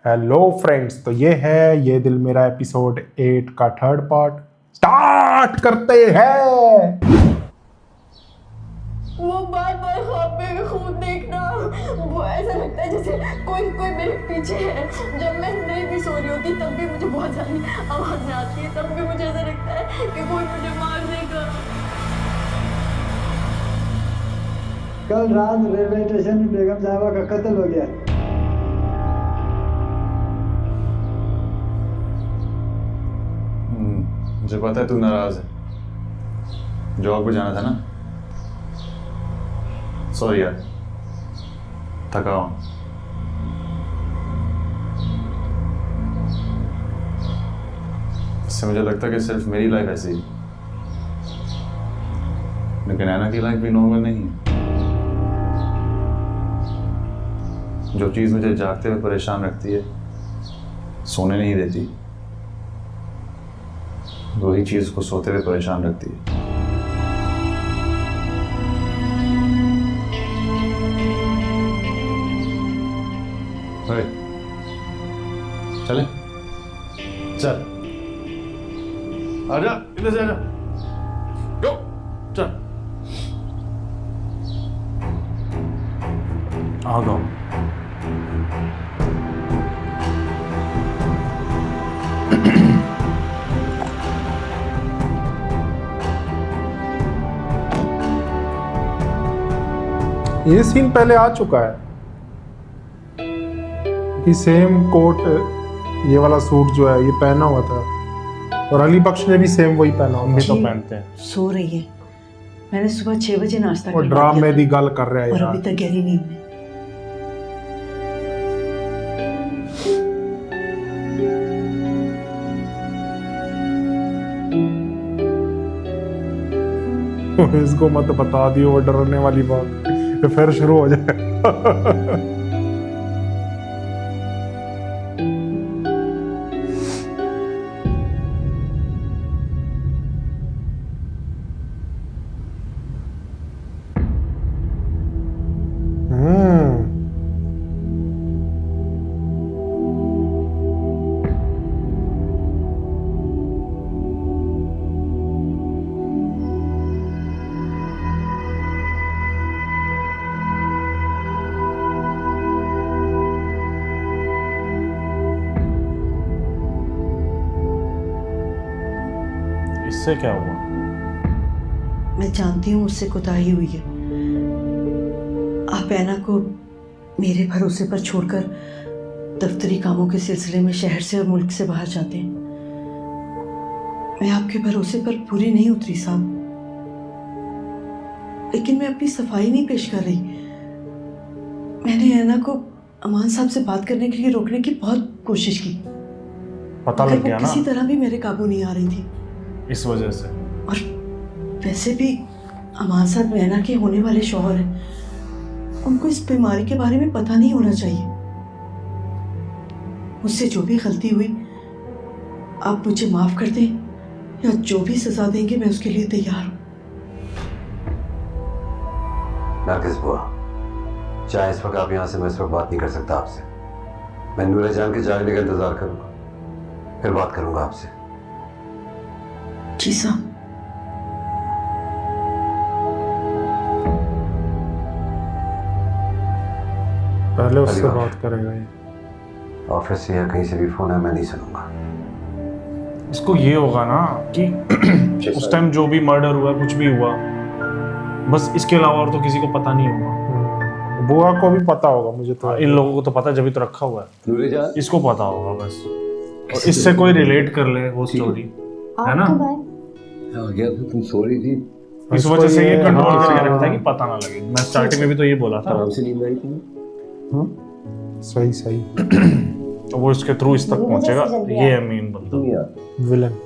Hello friends, तो ये है ये दिल मेरा एपिसोड 8 का थर्ड पार्ट। स्टार्ट करते हैं। वो बार बार ख्वाब में खून देखना, वो ऐसा लगता है जैसे कोई कोई मेरे पीछे है। जब मैं नहीं भी सो रही होती तब भी मुझे बहुत सारी आवाजें आती है, तब भी मुझे ऐसा लगता है कि कोई मुझे मार देगा। कल रात रेलवे स्टेशन में बेगम साहिबा का कत्ल हो गया। मुझे पता है तू नाराज है। जॉब पे जाना था ना। सॉरी यार, थका हूं। इससे मुझे लगता है कि सिर्फ मेरी लाइफ ऐसी है, लेकिन ऐना की लाइफ भी नॉर्मल नहीं है। जो चीज़ मुझे जागते हुए परेशान रखती है, सोने नहीं देती, वही चीज़ को सोते हुए परेशान रखती है। अरे चले, चल आजा, इधर से आजा, go, चल आ गया। ये सीन पहले आ चुका है कि सेम कोट, ये वाला सूट जो है ये पहना हुआ था, और अली बख्श ने भी सेम वही पहना हुआ। हम भी तो जी, पहनते हैं। सो रही है। मैंने सुबह 6 बजे नाश्ता और करवा ड्राम दिया में था भी गल कर रहा है और यार। अभी तक गहरी नींद में। इसको मत बता दियो वो डरने वाली बात, तो फिर शुरू हो जाए। इससे क्या हुआ? मैं जानती हूँ मुझसे कोताही हुई है। आप ऐना को मेरे भरोसे पर छोड़कर दफ्तरी कामों के सिलसिले में शहर से और मुल्क से बाहर जाते हैं। मैं आपके भरोसे पर पूरी नहीं उतरी साहब, लेकिन मैं अपनी सफाई नहीं पेश कर रही। मैंने ऐना को अमान साहब से बात करने के लिए रोकने की बहुत कोशिश की, पता मगर लग गया वो ना, किसी तरह भी मेरे काबू नहीं आ रही थी। इस वजह से। और वैसे भी अमान साहब ऐना के होने वाले शौहर हैं, उनको इस बीमारी के बारे में पता नहीं होना चाहिए। मुझसे जो भी गलती हुई आप मुझे माफ कर दें, या जो भी सजा देंगे मैं उसके लिए तैयार हूँ। नरगिस बुआ, चाहे इस वक्त आप यहाँ से, मैं इस वक्त बात नहीं कर सकता आपसे। मैं नूरे जान के जागने का इंतजार करूंगा, फिर बात करूंगा आपसे। जी साहब। पहले उससे अली बात करेगा ये। ऑफिस से या कहीं से भी फोन है, मैं नहीं सुनूंगा। इसको ये होगा ना कि उस टाइम जो भी मर्डर हुआ, कुछ भी हुआ, बस इसके अलावा और तो किसी को पता नहीं होगा। बुआ को भी पता होगा, मुझे तो इन लोगों को तो पता, जब ही तो रखा हुआ है, नूरे जान, इसको पता होगा बस। और इससे कोई रिलेट कर ले वो स्टोरी, है ना? आ गया था, तुम सो रही थी, इस वजह से ये कंट्रोल हाँ, करके रखता है कि पता ना लगे। मैं स्टार्टिंग में भी तो ये बोला था। आराम से नींद आई थी। सही सही। तो वो इसके थ्रू इस तक पहुंचेगा। ये है मेन बंदा, तुम यार, विलन।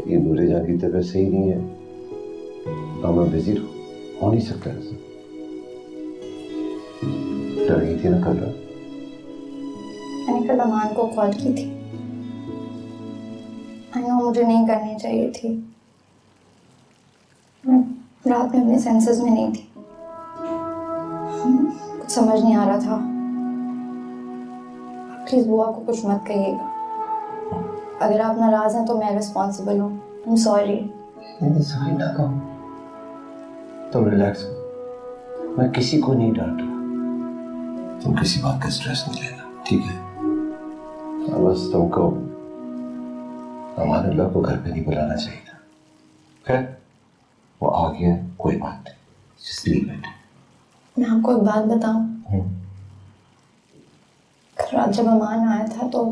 ये नूरे जान की तबीयत सही नहीं है, काम में बिजी हो नहीं सकता ऐसा। डर गई थी ना कल रात? मैंने कल अमान को कॉल की थी। आई नो मुझे नहीं करनी चाहिए थी, मैं रात में अपने सेंसेस में नहीं थी, कुछ समझ नहीं आ रहा था। प्लीज़ बुआ को कुछ मत कहिएगा। अगर आप नाराज़ हैं तो मैं रिस्पॉन्सिबल हूँ। I am sorry. सॉरी ना कहो। तुम रिलैक्स हो, मैं किसी को नहीं डांट रहा। तुम किसी बात का स्ट्रेस नहीं लेना, ठीक है? बस तुमको हमारे लोग को घर पे नहीं बुलाना चाहिए था। खैर, वो आ गया, कोई बात नहीं, just leave it। मैं आपको एक बात बताऊं, कल रात जब अमान आया था तो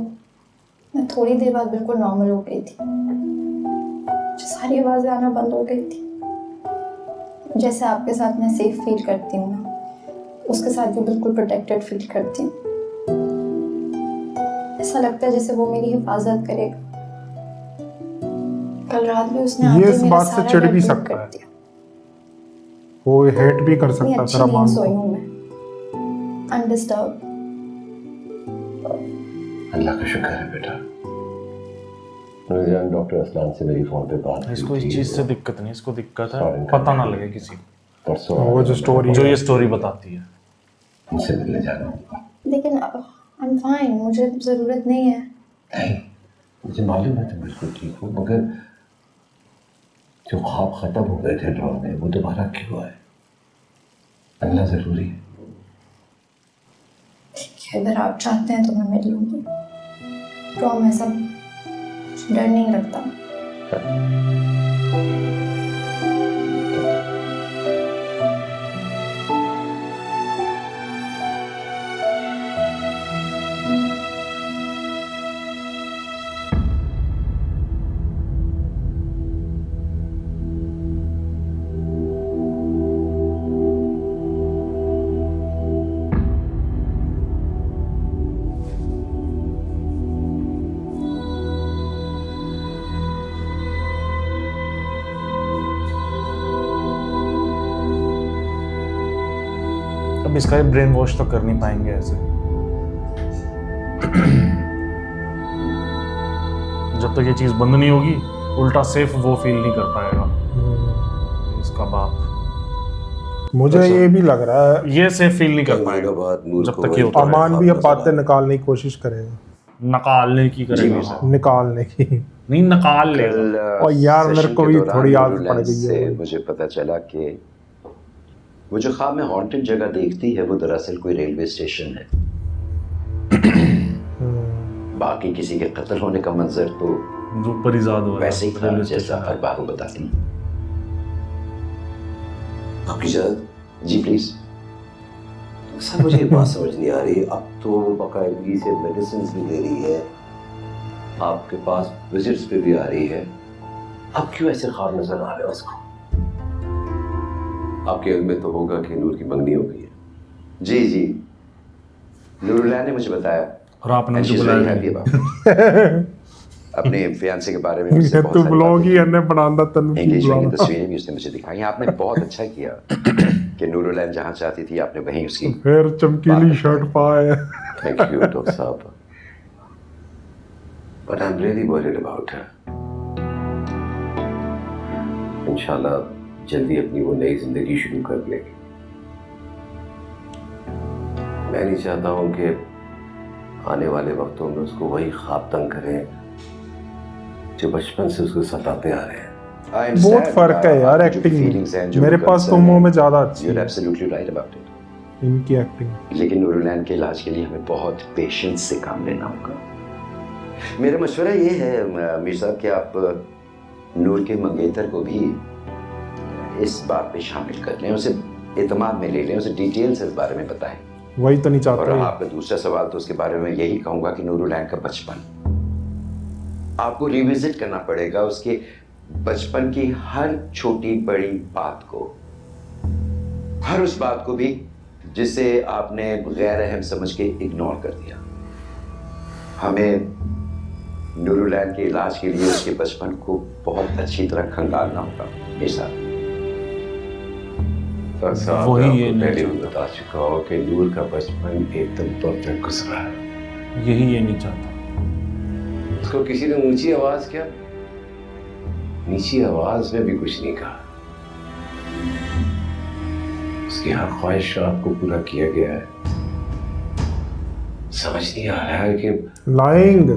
मैं थोड़ी देर बाद बिल्कुल नॉर्मल हो गई थी। मुझे सारी आवाज़ें आना बंद हो गई थी। जैसे आपके साथ मैं सेफ फील करती हूँ ना, उसके साथ भी बिल्कुल प्रोटेक्टेड फील करती हूँ। ऐसा लगता है जैसे वो मेरी हिफाजत करेगा। कल रात भी उसने ये आते इस मेरा बात से सारा चिढ़ डर भी दूर सकता कर है। दिया। वो हेट भी कर इतनी सकता अच्छी तेरा नींद मान सोई को। हूँ मैं, अनडिस्टर्ब। अल्लाह का शुक्र है बेटा। नूरजान, डॉक्टर असलान से मेरी फोन पे बात हुई इसको इस थी। चीज़ से दिक्कत नहीं, इसको दिक्कत है Sorry, पता ना लगे किसी को, परसों वो जो स्टोरी जो ये स्टोरी बताती है। उनसे मिलने जाना होगा। लेकिन आई एम फाइन, मुझे ज़रूरत नहीं है। नहीं, मुझे मालूम है तुम बिल्कुल ठीक हो, मगर जो ख्वाब खत्म हो गए थे ड्रॉ में, वो दोबारा क्यों आए? मिलना जरूरी है। ठीक है, अगर आप चाहते हैं तो मैं मिल लूँगी। प्रॉमिस, अब डर नहीं लगता। अब इसका ये ब्रेन वॉश तो कर नहीं पाएंगे ऐसे। जब तक ये चीज़ बंद नहीं होगी, उल्टा सेफ वो फील नहीं कर पाएगा इसका बाप। मुझे ये भी लग रहा है ये सेफ फील नहीं कर कल पाएगा बाद नूर जब को तक ये वही होता है। अमान भी अब नजर आ बातें रहा। निकालने की कोशिश करेगा, निकालने की करेंगे जी, इसे। निकालने की। नहीं निकाल लेगा। कल और यार मेरे सेशन को के भी दौरान थोड़ी आदत नूरुलैन पड़ गई है से वो। मुझे पता चला कि वो जो ख्वाब में हॉन्टेड जगह देखती है वो दरअसल कोई रेलवे स्टेशन है। बाकी किसी के कत्ल होने का मंजर तो जो परिजाद हो रहा है वैसे ही था रेलवे जैसा स्टेशन हर बार वो बताती। आपकी इजाजत? जी प्लीज। सर मुझे ये बात समझ नहीं आ रही, अब तो बाकायदगी से मेडिसिन भी दे रही है, आपके पास विजिट्स पे भी आ रही है, अब क्यों ऐसे ख्वाब नजर आ रहे हैं उसको? आपके इल्म में तो होगा कि नूर की मंगनी हो गई है। जी जी, नूरुलैन ने मुझे बताया। और आपने And मुझे she's बुलाया very नहीं। happy about it. अपने फियांसे के बारे में मुझसे बहुत तू सारी ब्लॉग बातें ही अन्य बनांदा तनु की एंगेजमेंट की बुलाना। तस्वीरें भी उसने मुझे दिखाई। आपने बहुत अच्छा किया कि नूरुलैन जहाँ चाहती थी आपने वहीं उसकी। फिर चमकीली शर्ट पाए। थैंक यू डॉक्टर साहब, but I am really worried about her. इंशाल्लाह जल्दी अपनी वो नई जिंदगी शुरू कर लेगी। मैं नहीं चाहता हूँ कि आने वाले वक्तों में उसको वही ख्वाब तंग करें जो बचपन से उसको सताते आ रहे हैं। बहुत फर्क है यार एक्टिंग में। मेरे पास तो मुंह में ज्यादा अच्छी You're है absolutely right about it. इनकी एक्टिंग। लेकिन नूरुलैन के इलाज के लिए हमें बहुत पेशेंस से काम लेना होगा। मेरा मशवरा ये है मीर साहब कि आप नूर के मंगेतर को भी इस बात पे शामिल कर लें, उसे एतमाद में ले लें, उसे डिटेल से इस बारे में बताएं। वही तो नहीं और चाहता आपका दूसरा सवाल तो उसके बारे में यही कहूंगा कि नूरुलैन का बचपन आपको रिविजिट करना पड़ेगा, उसके बचपन की हर छोटी बड़ी बात को, हर उस बात को भी जिसे आपने गैर अहम समझ के इग्नोर कर दिया। हमें नूरुलैन के इलाज के लिए उसके बचपन को बहुत अच्छी तरह खंगालना होगा। ऐसा वही ये पहले भी बता चुका हूँ कि नूर का बचपन एकदम परफेक्ट गुजरा है। यही ये नहीं चाहता। उसको किसी ने ऊंची आवाज क्या, नीची आवाज में भी कुछ नहीं कहा। उसकी हर ख्वाहिश आपको पूरा किया गया है। समझ नहीं आ रहा है कि लाइंग।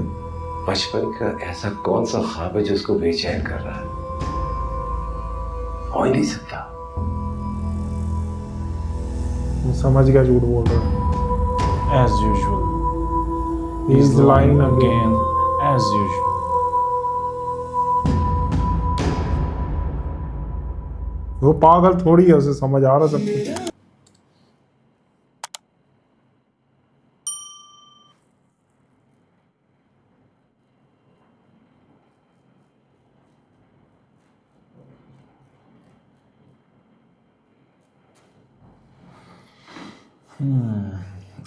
बचपन का ऐसा कौन सा ख्वाब है जो उसको बेचैन कर रहा है। हो ही नहीं सकता। समझ गया झूठ बोल रहा है। As usual. He is lying again. As usual. वो पागल थोड़ी है, उसे समझ आ रहा सब कुछ।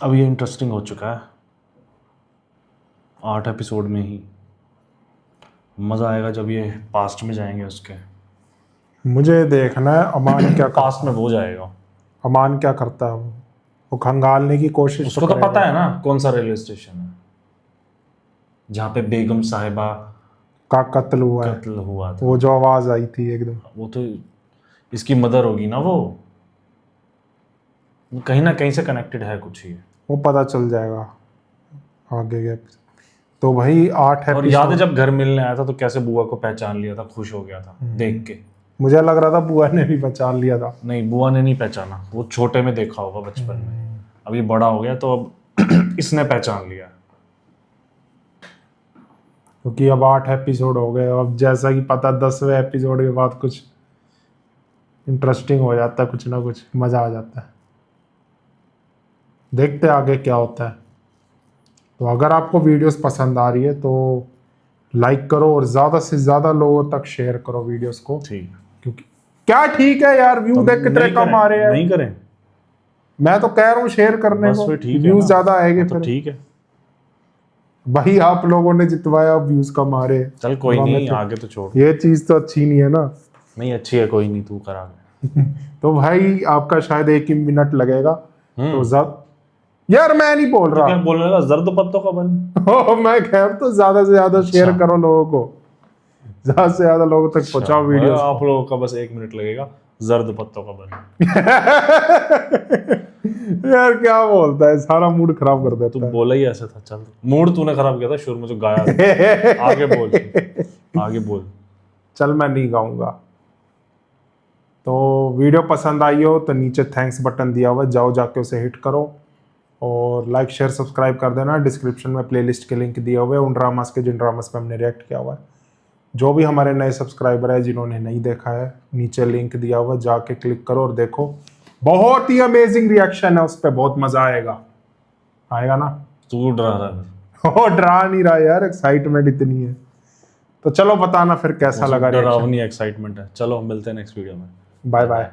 अब ये इंटरेस्टिंग हो चुका है 8 एपिसोड में ही। मज़ा आएगा जब ये पास्ट में जाएंगे उसके। मुझे देखना है अमान क्या पास्ट में वो जाएगा। अमान क्या करता है। वो खंगालने की कोशिश उसको तो पता है ना कौन सा रेलवे स्टेशन है जहाँ पे बेगम साहिबा का कत्ल हुआ है। कत्ल हुआ था। वो जो आवाज आई थी एकदम, वो तो इसकी मदर होगी ना। वो कहीं ना कहीं से कनेक्टेड है कुछ ही। वो पता चल जाएगा आगे के। तो भाई 8 और याद है एपिसोड। जब घर मिलने आया था तो कैसे बुआ को पहचान लिया था, खुश हो गया था देख के। मुझे लग रहा था बुआ ने भी पहचान लिया था। नहीं, बुआ ने नहीं पहचाना, वो छोटे में देखा होगा बचपन में। अब ये बड़ा हो गया तो अब इसने पहचान लिया। क्योंकि अब 8 एपिसोड हो गए। अब जैसा कि पता 10वें एपिसोड के बाद कुछ इंटरेस्टिंग हो जाता है, कुछ ना कुछ मज़ा आ जाता है। देखते हैं आगे क्या होता है। तो अगर आपको वीडियोस पसंद आ रही है तो लाइक करो और ज़्यादा से ज़्यादा लोगों तक शेयर करो वीडियोस को। ठीक। क्योंकि क्या ठीक है यार, व्यू देख कितने कम आ रहे हैं। नहीं करें, मैं तो कह रहा हूँ शेयर करने बस को, फिर ठीक है व्यूज ना। ज़्यादा आएंगे तो फिर। ठीक है, भाई आप लोगों ने जितवाया, व्यूज कम आ रहे हैं। चल कोई हमें नहीं, तो- आगे तो छोड़। ये चीज़ तो अच्छी नहीं है ना। नहीं अच्छी है, कोई नहीं, तू करा। तो भाई आपका शायद 1 ही मिनट लगेगा। तो यार मैं नहीं बोल क्या रहा। बोलने लगा, जर्द पत्तों का बन। मैं कह रहा तो ज्यादा से ज्यादा शेयर करो लोगों को, ज्यादा से ज्यादा लोगों तक पहुंचाओ वीडियो। आप लोगों का बस 1 मिनट लगेगा, जर्द पत्तों का बन। यार क्या बोलता है, सारा मूड खराब कर तू देता है। बोला ही ऐसे था। चल, मूड तूने खराब किया था शुरू में जो गाया था। आगे बोल, आगे बोल। चल मैं नहीं गाऊंगा। तो वीडियो पसंद आई हो तो नीचे थैंक्स बटन दिया हुआ है, जाओ जाके उसे हिट करो और लाइक शेयर सब्सक्राइब कर देना। डिस्क्रिप्शन में प्लेलिस्ट के लिंक दिए हुए हैं उन ड्रामास के जिन ड्रामास पे हमने रिएक्ट किया हुआ है। जो भी हमारे नए सब्सक्राइबर है जिन्होंने नहीं देखा है, नीचे लिंक दिया हुआ है, जाके क्लिक करो और देखो। बहुत ही अमेजिंग रिएक्शन है उस पर, बहुत मजा आएगा। आएगा ना? तू डरा रहा है। ओ डरा नहीं रहा यार, एक्साइटमेंट इतनी है। तो चलो बताना फिर कैसा लगा रिएक्शन। डरावनी एक्साइटमेंट है। चलो मिलते हैं नेक्स्ट वीडियो में। Bye bye.